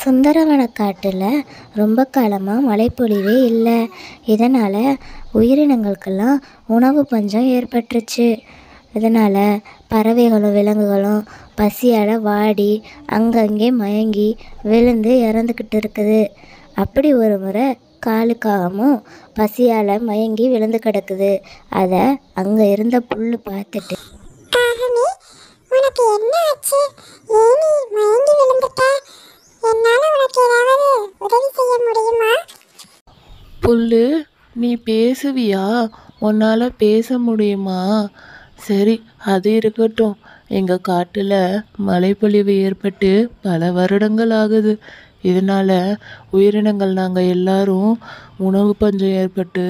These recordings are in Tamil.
சுந்தரவன காட்டில் ரொம்ப காலமாக மழைப்பொழிவே இல்லை. இதனால் உயிரினங்களுக்கெல்லாம் உணவு பஞ்சம் ஏற்பட்டுருச்சு. இதனால் பறவைகளும் விலங்குகளும் பசியால் வாடி அங்கங்கே மயங்கி விழுந்து இறந்துக்கிட்டு இருக்குது. அப்படி ஒரு முறை காலுக்காகமும் பசியால் மயங்கி விழுந்து கிடக்குது. அதை அங்கே இருந்த புல் பார்த்துட்டு, உனக்கு என்ன ஆச்சு? ஏன் நீ மயங்கி விழுந்துட்ட? என்னால உனக்கு ஏதாவது உதவி செய்ய முடியுமா? புல்லு, நீ பேசுவியா? உன்னால் பேச முடியுமா? சரி, அது இருக்கட்டும். எங்கள் காட்டில் மழைப்பொழிவு ஏற்பட்டு பல வருடங்கள் ஆகுது. இதனால் உயிரினங்கள் நாங்கள் எல்லாரும் உணவு பஞ்சம் ஏற்பட்டு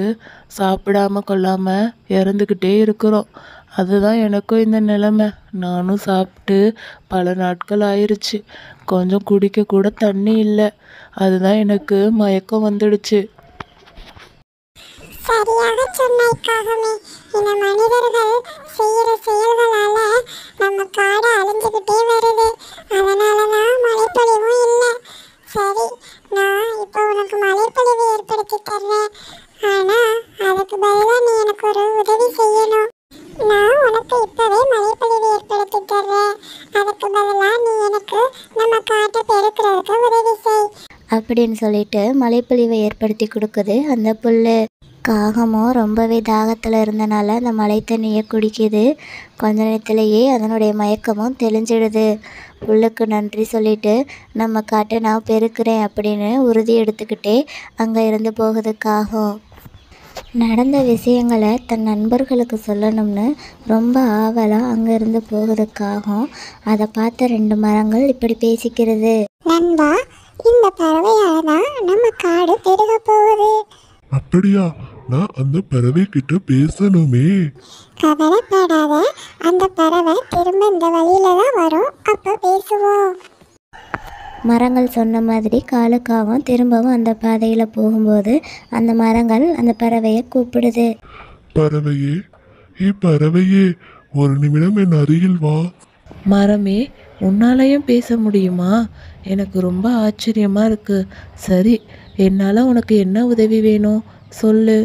சாப்பிடாம கொள்ளாமல் இறந்துக்கிட்டே இருக்கிறோம். அதுதான் எனக்கும் இந்த நிலைமை. நானும் சாப்பிட்டு பல நாட்கள் ஆயிடுச்சு. கொஞ்சம் குடிக்க கூட தண்ணி இல்லை. அதுதான் எனக்கு மயக்கம் வந்துடுச்சு. சரியாக சொன்னாய்க்காகவே. இந்த மனிதர்கள் செய்யற செயல்களால நம்ம காடு அழிஞ்சுக்கிட்டே வருது. அதனாலதான் மழைப்பொழிவும் இல்லை. சரி, நான் இப்போ உனக்கு மழைப்பொழிவு ஏற்படுத்தி தர்றேன். ஆனா அதுக்கு பதிலா நீ எனக்கு ஒரு உதவி செய்யணும். நான் உனக்கு இப்பவே மழைப்பொழிவு ஏற்படுத்தி தர்றேன். அதுக்கு பதிலா நீ எனக்கு நம்ம காட்டை பெருக்கிறதுக்கு உதவி செய் அப்படின்னு சொல்லிட்டு மழைப்பொழிவை ஏற்படுத்தி கொடுக்குது அந்த புல். காகமும் ரொம்பவே தாகத்தில் இருந்தனால அந்த மழை தண்ணியை குடிக்குது. கொஞ்ச நேரத்திலேயே அதனுடைய மயக்கமும் தெளிஞ்சிடுது. புல்லுக்கு நன்றி சொல்லிட்டு நம்ம காட்டை நான் பெருக்கிறேன் அப்படின்னு உறுதி எடுத்துக்கிட்டே அங்கே இருந்து போகுது காகம். நடந்த விஷயங்களை தன் நண்பர்களுக்கு சொல்லணும்னு ரொம்ப ஆவலாக அங்கேருந்து போகுது காகம். அதை பார்த்த 2 மரங்கள் இப்படி பேசிக்கிறது. நண்பா, இந்த பறவையால தான் நம்ம காடு பெருக போகுது. அப்படியா? நான் அந்த பறவை கிட்ட பேசணுமே. கவலைப்படாத, அந்த பறவை திரும்ப இந்த வழியில தான் வரும். அப்ப பேசுவோம். மரங்கள் சொன்ன மாதிரி காலுக்காகவும் திரும்பவும் அந்த பாதையில் போகும்போது அந்த மரங்கள் அந்த பறவையை கூப்பிடுது. பறவையே, பறவையே, ஒரு நிமிடம் என் அருகில் வா. மரமே, உன்னாலையும் பேச முடியுமா? எனக்கு ரொம்ப ஆச்சரியமா இருக்கு. சரி, என்னால் உனக்கு என்ன உதவி வேணும் சொல்லு.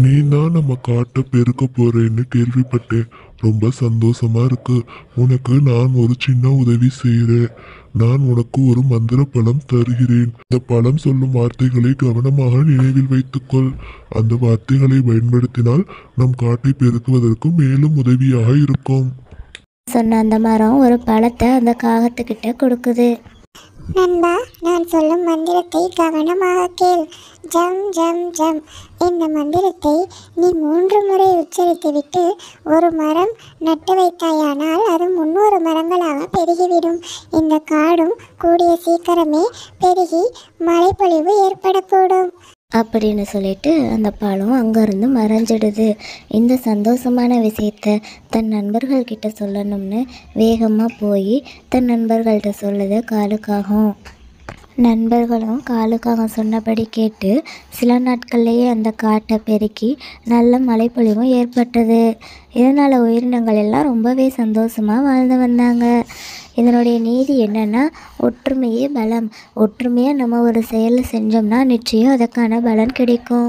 நீ தான் நம்ம காட்டை பெருக்க போறேன்னு கேள்விப்பட்டேன். ரொம்ப சந்தோஷமா இருக்கு. உனக்கு நான் ஒரு சின்ன உதவி செய்கிறேன். நான் உனக்கு ஒரு மந்திர பழம் தருகிறேன். அந்த பழம் சொல்லும் வார்த்தைகளை கவனமாக நினைவில் வைத்துக்கொள். அந்த வார்த்தைகளை பயன்படுத்தினால் நம் காட்டை பெருக்குவதற்கு மேலும் உதவியாக இருக்கும். சொன்ன அந்த மரம் ஒரு பழத்தை அந்த காகத்துக்கிட்ட கொடுக்குது. நண்பா, நான் சொல்லும் மந்திரத்தை கவனமாக கேள். ஜம் ஜம் ஜம். இந்த மந்திரத்தை நீ 3 முறை உச்சரித்துவிட்டு ஒரு மரம் நட்டு வைத்தாயானால் அது 300 மரங்களாக பெருகிவிடும். இந்த காடும் கூடிய சீக்கிரமே பெருகி மழைப்பொழிவு ஏற்படக்கூடும் அப்படின்னு சொல்லிட்டு அந்த பழம் அங்கேருந்து மறைஞ்சிடுது. இந்த சந்தோஷமான விஷயத்த தன் நண்பர்கள்கிட்ட சொல்லணும்னு வேகமாக போய் தன் நண்பர்கள்ட்ட சொல்லுது காலுக்காகும். நண்பர்களும் காலுக்காகம் சொன்னபடி கேட்டு சில நாட்கள்லேயே அந்த காட்டை பெருக்கி நல்ல மழைப்பொழிவும் ஏற்பட்டது. இதனால் உயிரினங்கள் எல்லாம் ரொம்பவே சந்தோஷமாக வாழ்ந்து வந்தாங்க. இதனுடைய நீதி என்னென்னா, ஒற்றுமையே பலம். ஒற்றுமையாக நம்ம ஒரு செயலை செஞ்சோம்னா நிச்சயம் அதற்கான பலன் கிடைக்கும்.